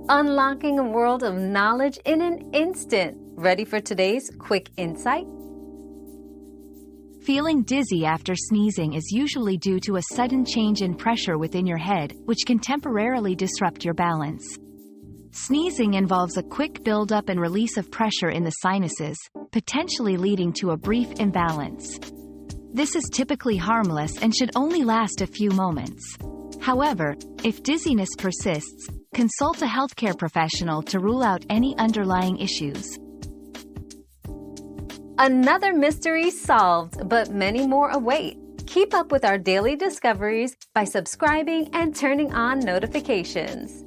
unlocking a world of knowledge in an instant. Ready for today's quick insight? Feeling dizzy after sneezing is usually due to a sudden change in pressure within your head, which can temporarily disrupt your balance. Sneezing involves a quick buildup and release of pressure in the sinuses, potentially leading to a brief imbalance. This is typically harmless and should only last a few moments. However, if dizziness persists, consult a healthcare professional to rule out any underlying issues. Another mystery solved, but many more await. Keep up with our daily discoveries by subscribing and turning on notifications.